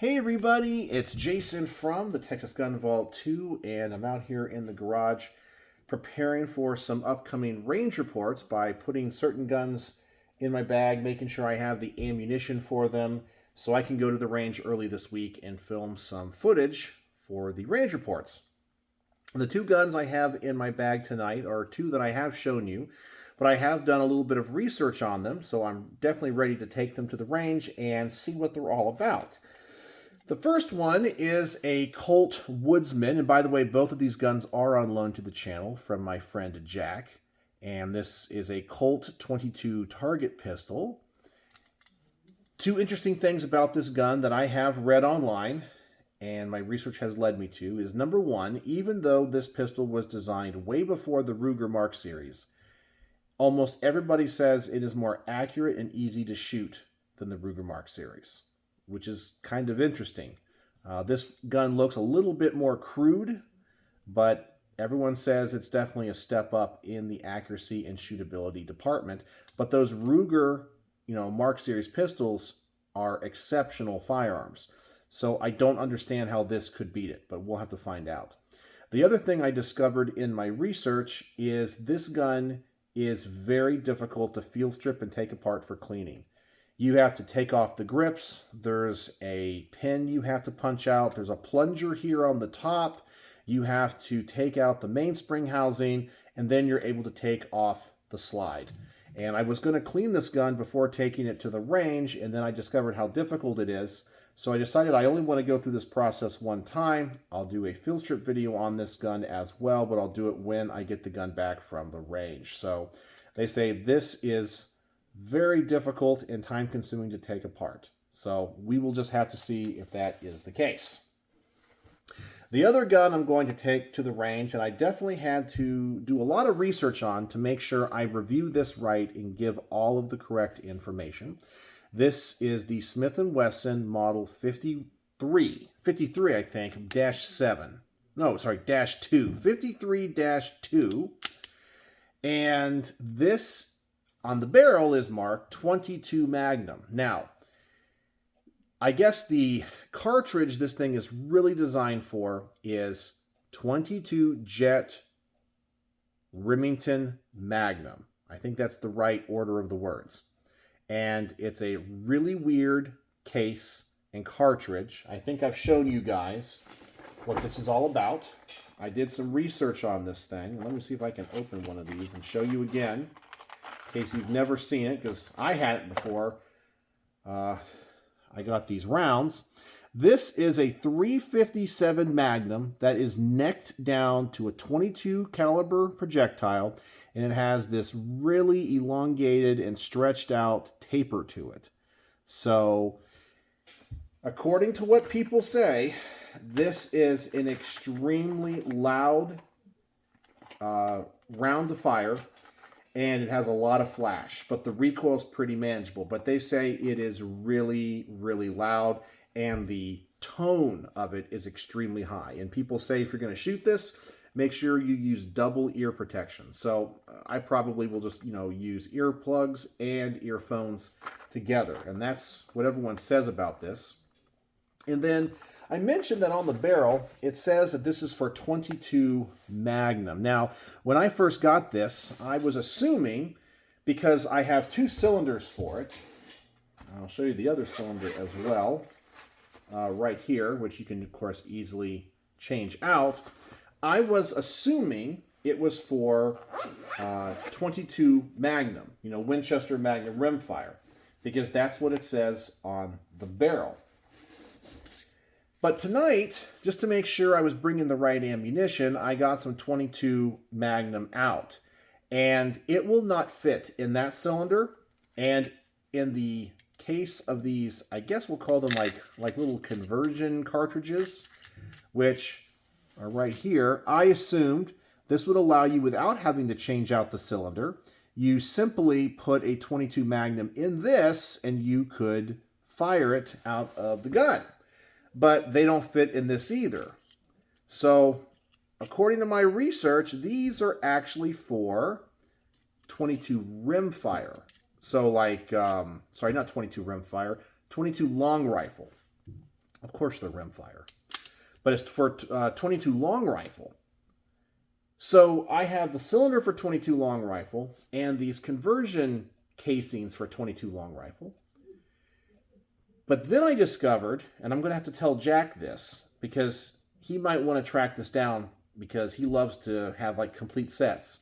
Hey everybody, it's Jason from the Texas Gun Vault 2, and I'm out here in the garage preparing for some upcoming range reports by putting certain guns in my bag, making sure I have the ammunition for them so I can go to the range early this week and film some footage for the range reports. The two guns I have in my bag tonight are two that I have shown you, but I have done a little bit of research on them, so I'm definitely ready to take them to the range and see what they're all about. The first one is a Colt Woodsman, and by the way, both of these guns are on loan to the channel from my friend Jack, and this is a Colt 22 target pistol. Two interesting things about this gun that I have read online, and my research has led me to, is number one, even though this pistol was designed way before the Ruger Mark series, almost everybody says it is more accurate and easy to shoot than the Ruger Mark series, which is kind of interesting. This gun looks a little bit more crude, but everyone says it's definitely a step up in the accuracy and shootability department. But those Ruger, Mark series pistols are exceptional firearms. So I don't understand how this could beat it, but we'll have to find out. The other thing I discovered in my research is this gun is very difficult to field strip and take apart for cleaning. You have to take off the grips. There's a pin you have to punch out. There's a plunger here on the top. You have to take out the mainspring housing, and then you're able to take off the slide. And I was going to clean this gun before taking it to the range, and then I discovered how difficult it is. So I decided I only want to go through this process one time. I'll do a field strip video on this gun as well, but I'll do it when I get the gun back from the range. So they say this is very difficult and time-consuming to take apart. So we will just have to see if that is the case. The other gun I'm going to take to the range, and I definitely had to do a lot of research on to make sure I review this right and give all of the correct information. This is the Smith & Wesson model 53, I think, -7. No, sorry, -2. 53-2. And this on the barrel is marked 22 Magnum. Now, I guess the cartridge this thing is really designed for is 22 Jet Remington Magnum. I think that's the right order of the words. And it's a really weird case and cartridge. I think I've shown you guys what this is all about. I did some research on this thing. Let me see if I can open one of these and show you again, in case you've never seen it, because I had it before I got these rounds. This is a 357 Magnum that is necked down to a 22 caliber projectile, and it has this really elongated and stretched out taper to it. So, according to what people say, this is an extremely loud round to fire, and it has a lot of flash, but the recoil is pretty manageable. But they say it is really, really loud, and the tone of it is extremely high. And people say if you're going to shoot this, make sure you use double ear protection. So I probably will just, use earplugs and earphones together. And that's what everyone says about this. And then I mentioned that on the barrel, it says that this is for 22 Magnum. Now, when I first got this, I was assuming, because I have two cylinders for it, I'll show you the other cylinder as well, right here, which you can, of course, easily change out. I was assuming it was for 22 Magnum, Winchester Magnum rimfire, because that's what it says on the barrel. But tonight, just to make sure I was bringing the right ammunition, I got some 22 Magnum out. And it will not fit in that cylinder. And in the case of these, I guess we'll call them like little conversion cartridges, which are right here, I assumed this would allow you, without having to change out the cylinder, you simply put a 22 Magnum in this and you could fire it out of the gun. But they don't fit in this either. So, according to my research, these are actually for 22 rimfire. So sorry, not 22 rimfire, 22 long rifle. Of course, they're rimfire. But it's for 22 long rifle. So I have the cylinder for 22 long rifle and these conversion casings for 22 long rifle. But then I discovered, and I'm going to have to tell Jack this, because he might want to track this down because he loves to have like complete sets.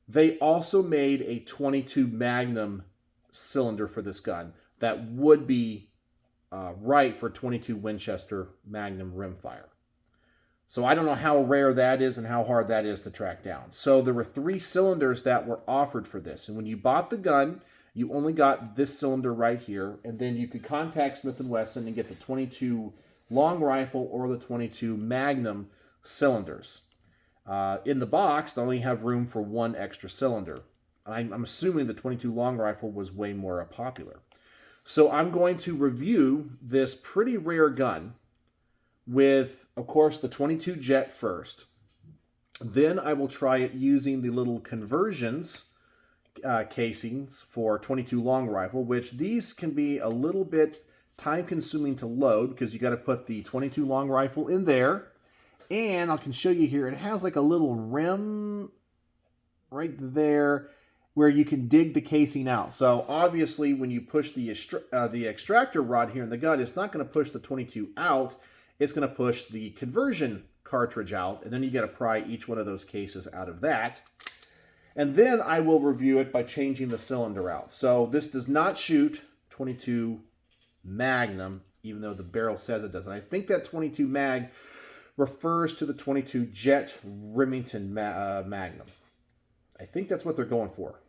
They also made a 22 Magnum cylinder for this gun that would be right for 22 Winchester Magnum rimfire. So I don't know how rare that is and how hard that is to track down. So there were 3 cylinders that were offered for this. And when you bought the gun, you only got this cylinder right here. And then you could contact Smith & Wesson and get the 22 long rifle or the 22 Magnum cylinders. In the box, they only have room for 1 extra cylinder. I'm assuming the 22 long rifle was way more popular. So I'm going to review this pretty rare gun with, of course, the 22 Jet first. Then I will try it using the little conversions casings for 22 long rifle, which these can be a little bit time-consuming to load because you got to put the 22 long rifle in there. And I can show you here, it has like a little rim right there where you can dig the casing out. So obviously when you push the extractor rod here in the gun, it's not going to push the 22 out. It's going to push the conversion cartridge out, and then you got to pry each one of those cases out of that. And then I will review it by changing the cylinder out. So this does not shoot 22 Magnum, even though the barrel says it does. And I think that 22 Mag refers to the 22 Jet Remington Magnum. I think that's what they're going for.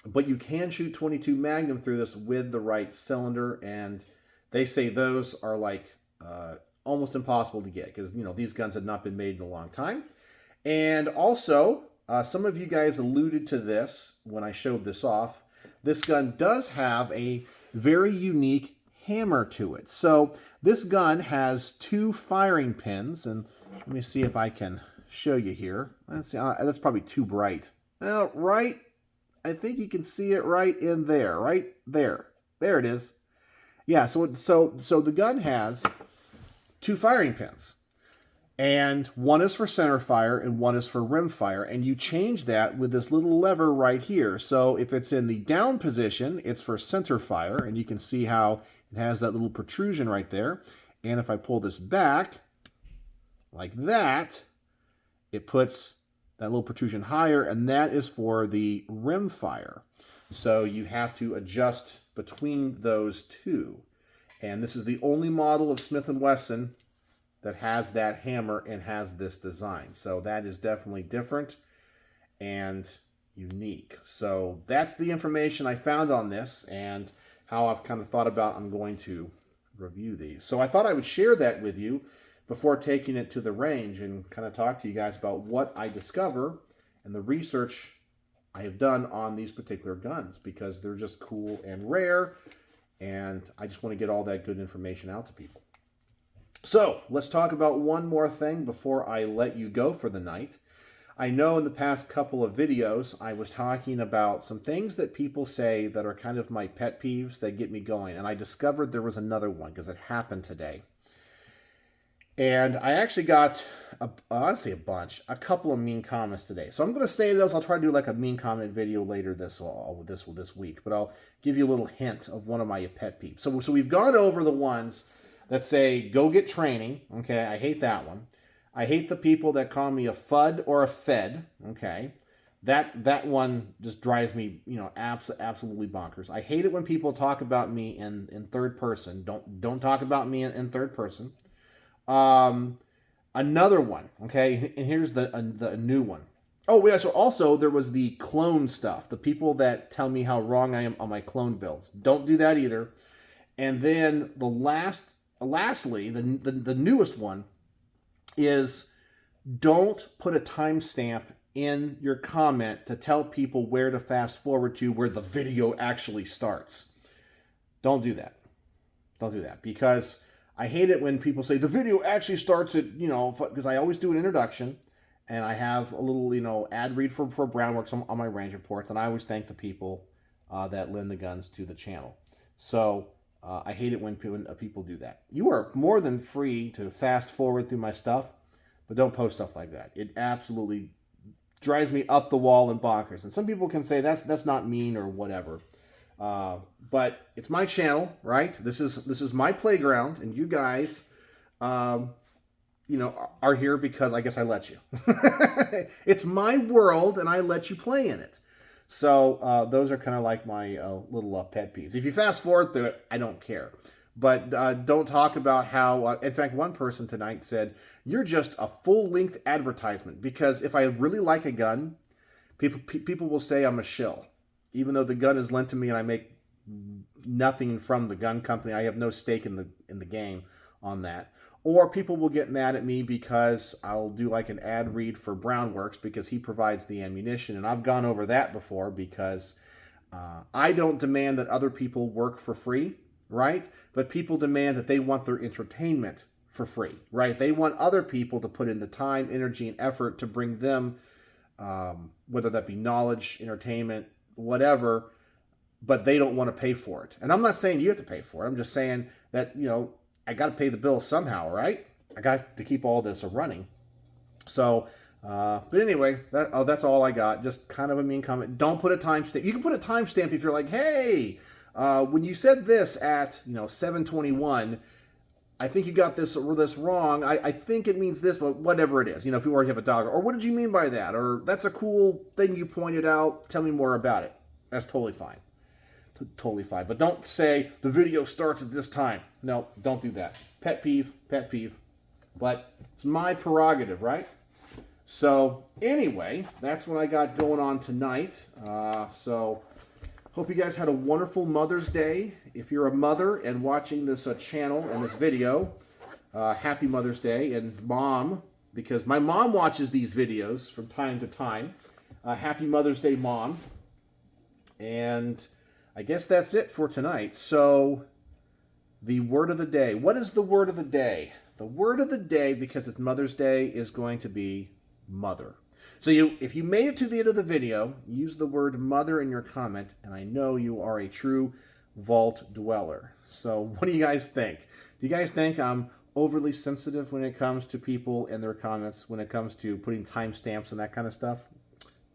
But you can shoot 22 Magnum through this with the right cylinder, and they say those are like almost impossible to get because, you know, these guns have not been made in a long time. And also, some of you guys alluded to this when I showed this off. This gun does have a very unique hammer to it. So this gun has 2 firing pins, and let me see if I can show you here. Let's see, that's probably too bright. Well, right, I think you can see it right in there, right there. There it is. Yeah, so the gun has 2 firing pins, and one is for center fire and one is for rim fire, and you change that with this little lever right here. So if it's in the down position, it's for center fire, and you can see how it has that little protrusion right there. And if I pull this back like that, it puts that little protrusion higher, and that is for the rim fire. So you have to adjust between those 2. And this is the only model of Smith & Wesson that has that hammer and has this design. So that is definitely different and unique. So that's the information I found on this and how I've kind of thought about I'm going to review these. So I thought I would share that with you before taking it to the range and kind of talk to you guys about what I discover and the research I have done on these particular guns, because they're just cool and rare, and I just want to get all that good information out to people. So let's talk about one more thing before I let you go for the night. I know in the past couple of videos I was talking about some things that people say that are kind of my pet peeves that get me going, and I discovered there was another one because it happened today. And I actually got, honestly, a couple of mean comments today. So I'm going to save those. I'll try to do like a mean comment video later this week. But I'll give you a little hint of one of my pet peeves. So we've gone over the ones that say, go get training. Okay, I hate that one. I hate the people that call me a FUD or a Fed. Okay, that one just drives me, absolutely bonkers. I hate it when people talk about me in third person. Don't talk about me in third person. Another one, okay, and here's the new one. Oh, yeah, so also there was the clone stuff. The people that tell me how wrong I am on my clone builds. Don't do that either. And then lastly, the newest one is don't put a timestamp in your comment to tell people where to fast forward to where the video actually starts. Don't do that. Don't do that, because I hate it when people say the video actually starts at, because I always do an introduction and I have a little, ad read for Brownworks on my range reports, and I always thank the people that lend the guns to the channel. So I hate it when people do that. You are more than free to fast forward through my stuff, but don't post stuff like that. It absolutely drives me up the wall and bonkers. And some people can say that's not mean or whatever. But it's my channel, right? This is my playground, and you guys, are here because I guess I let you. It's my world, and I let you play in it. So those are kind of like my little pet peeves. If you fast forward through it, I don't care. But don't talk about how... in fact, one person tonight said, you're just a full-length advertisement. Because if I really like a gun, people will say I'm a shill. Even though the gun is lent to me and I make nothing from the gun company. I have no stake in the game on that. Or people will get mad at me because I'll do like an ad read for Brownworks because he provides the ammunition. And I've gone over that before because I don't demand that other people work for free, right? But people demand that they want their entertainment for free, right? They want other people to put in the time, energy, and effort to bring them, whether that be knowledge, entertainment, whatever, but they don't want to pay for it. And I'm not saying you have to pay for it. I'm just saying that, I got to pay the bill somehow, right? I got to keep all this running. So, but anyway, that's all I got. Just kind of a mean comment. Don't put a timestamp. You can put a timestamp if you're like, hey, when you said this at 7:21, I think you got this wrong. I think it means this, but whatever it is. If you already have a dog, or what did you mean by that? Or that's a cool thing you pointed out. Tell me more about it. That's totally fine. Totally fine. But don't say the video starts at this time. No, don't do that. Pet peeve. But it's my prerogative, right? So anyway, that's what I got going on tonight. So hope you guys had a wonderful Mother's Day. If you're a mother and watching this channel and this video, happy Mother's Day. And Mom, because my mom watches these videos from time to time, happy Mother's Day, Mom. And I guess that's it for tonight. So, the word of the day. What is the word of the day? The word of the day, because it's Mother's Day, is going to be mother. So if you made it to the end of the video, use the word mother in your comment, and I know you are a true vault dweller. So, what do you guys think? Do you guys think I'm overly sensitive when it comes to people and their comments, when it comes to putting timestamps and that kind of stuff?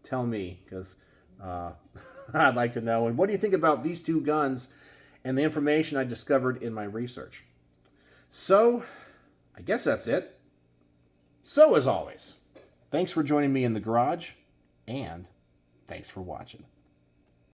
Tell me, because... I'd like to know. And what do you think about these two guns and the information I discovered in my research? So, I guess that's it. So, as always, thanks for joining me in the garage, and thanks for watching.